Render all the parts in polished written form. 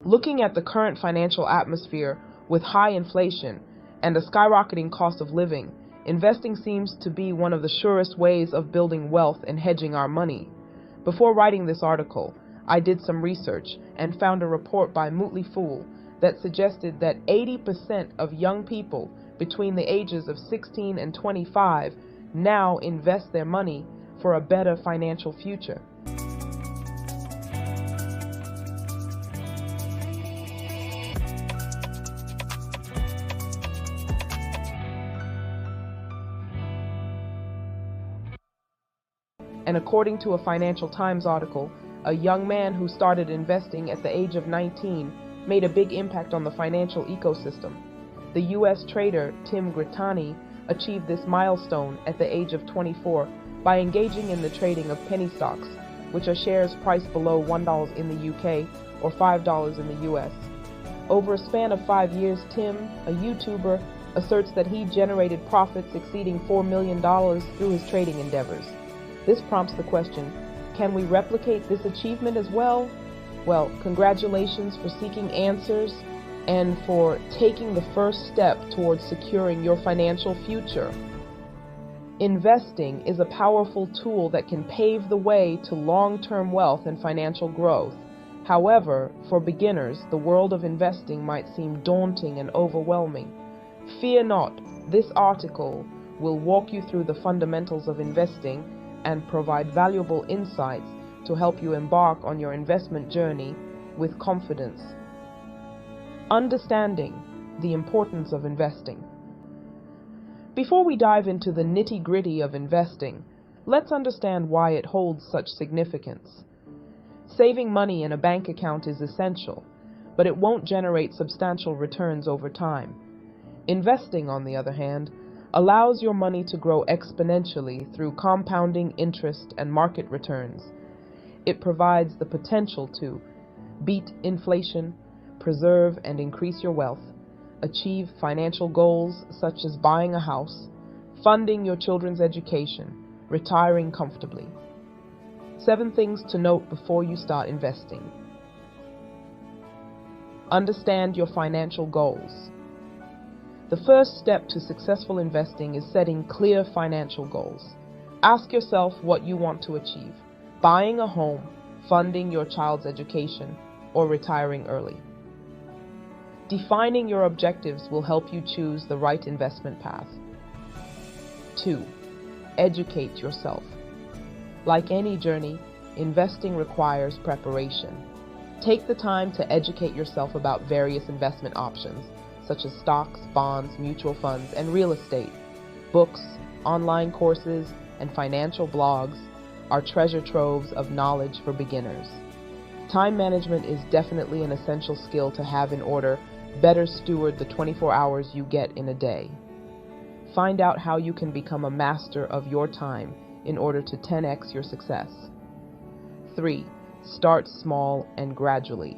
Looking at the current financial atmosphere with high inflation and a skyrocketing cost of living, investing seems to be one of the surest ways of building wealth and hedging our money. Before writing this article, I did some research and found a report by Motley Fool that suggested that 80% of young people between the ages of 16 and 25 now invest their money for a better financial future. And according to a Financial Times article, a young man who started investing at the age of 19 made a big impact on the financial ecosystem. The U.S. trader Tim Grittani achieved this milestone at the age of 24 by engaging in the trading of penny stocks, which are shares priced below $1 in the UK or $5 in the US. Over a span of 5 years, Tim, a YouTuber, asserts that he generated profits exceeding $4 million through his trading endeavors. This prompts the question, can we replicate this achievement as well? Well, congratulations for seeking answers and for taking the first step towards securing your financial future. Investing is a powerful tool that can pave the way to long-term wealth and financial growth. However, for beginners, the world of investing might seem daunting and overwhelming. Fear not, this article will walk you through the fundamentals of investing and provide valuable insights to help you embark on your investment journey with confidence. Understanding the importance of investing. Before we dive into the nitty-gritty of investing, let's understand why it holds such significance. Saving money in a bank account is essential, but it won't generate substantial returns over time. Investing, on the other hand, allows your money to grow exponentially through compounding interest and market returns. It provides the potential to beat inflation, preserve and increase your wealth, achieve financial goals such as buying a house, funding your children's education, retiring comfortably. 7 things to note before you start investing. Understand your financial goals. The first step to successful investing is setting clear financial goals. Ask yourself what you want to achieve: buying a home, funding your child's education, or retiring early. Defining your objectives will help you choose the right investment path. 2. Educate yourself. Like any journey, investing requires preparation. Take the time to educate yourself about various investment options, such as stocks, bonds, mutual funds, and real estate. Books, online courses, and financial blogs are treasure troves of knowledge for beginners. Time management is definitely an essential skill to have in order better steward the 24 hours you get in a day. Find out how you can become a master of your time in order to 10x your success. 3. Start small and gradually.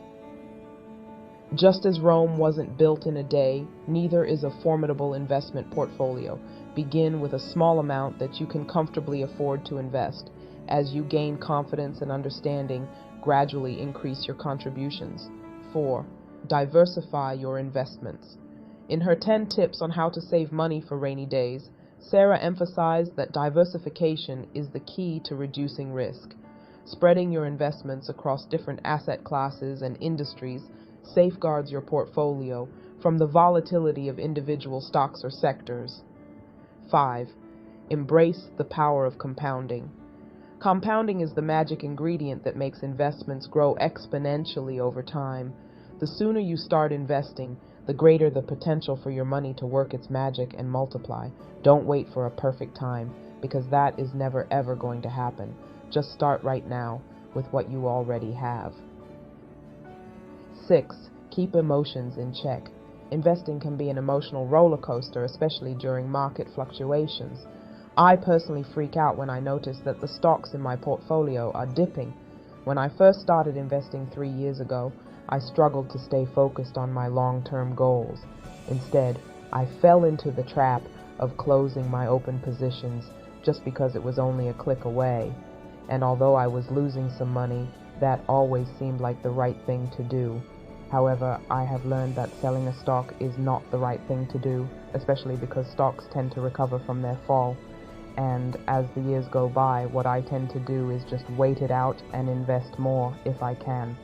Just as Rome wasn't built in a day, neither is a formidable investment portfolio. Begin with a small amount that you can comfortably afford to invest. As you gain confidence and understanding, gradually increase your contributions. 4. Diversify your investments. In her 10 tips on how to save money for rainy days, Sarah emphasized that diversification is the key to reducing risk. Spreading your investments across different asset classes and industries safeguards your portfolio from the volatility of individual stocks or sectors. 5. Embrace the power of compounding. Compounding is the magic ingredient that makes investments grow exponentially over time. The sooner you start investing, the greater the potential for your money to work its magic and multiply. Don't wait for a perfect time, because that is never ever going to happen. Just start right now with what you already have. 6. Keep emotions in check. Investing can be an emotional roller coaster, especially during market fluctuations. I personally freak out when I notice that the stocks in my portfolio are dipping. When I first started investing 3 years ago, I struggled to stay focused on my long-term goals. Instead, I fell into the trap of closing my open positions just because it was only a click away. And although I was losing some money, that always seemed like the right thing to do. However, I have learned that selling a stock is not the right thing to do, especially because stocks tend to recover from their fall. And as the years go by, what I tend to do is just wait it out and invest more if I can.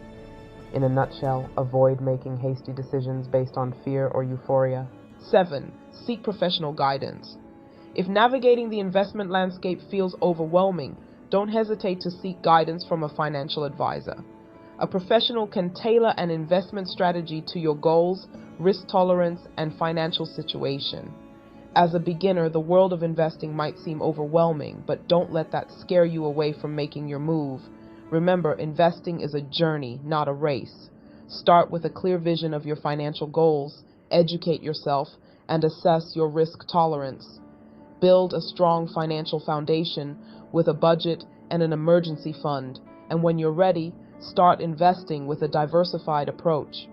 In a nutshell, avoid making hasty decisions based on fear or euphoria. 7. Seek professional guidance. If navigating the investment landscape feels overwhelming, don't hesitate to seek guidance from a financial advisor. A professional can tailor an investment strategy to your goals, risk tolerance, and financial situation. As a beginner, the world of investing might seem overwhelming, but don't let that scare you away from making your move. Remember, investing is a journey, not a race. Start with a clear vision of your financial goals, educate yourself, and assess your risk tolerance. Build a strong financial foundation with a budget and an emergency fund, and when you're ready, start investing with a diversified approach.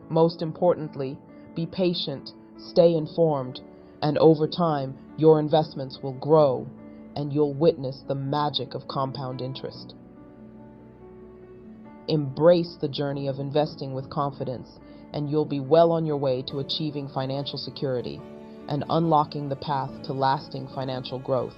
Most importantly, be patient, stay informed, and over time, your investments will grow, and you'll witness the magic of compound interest. Embrace the journey of investing with confidence, and you'll be well on your way to achieving financial security and unlocking the path to lasting financial growth.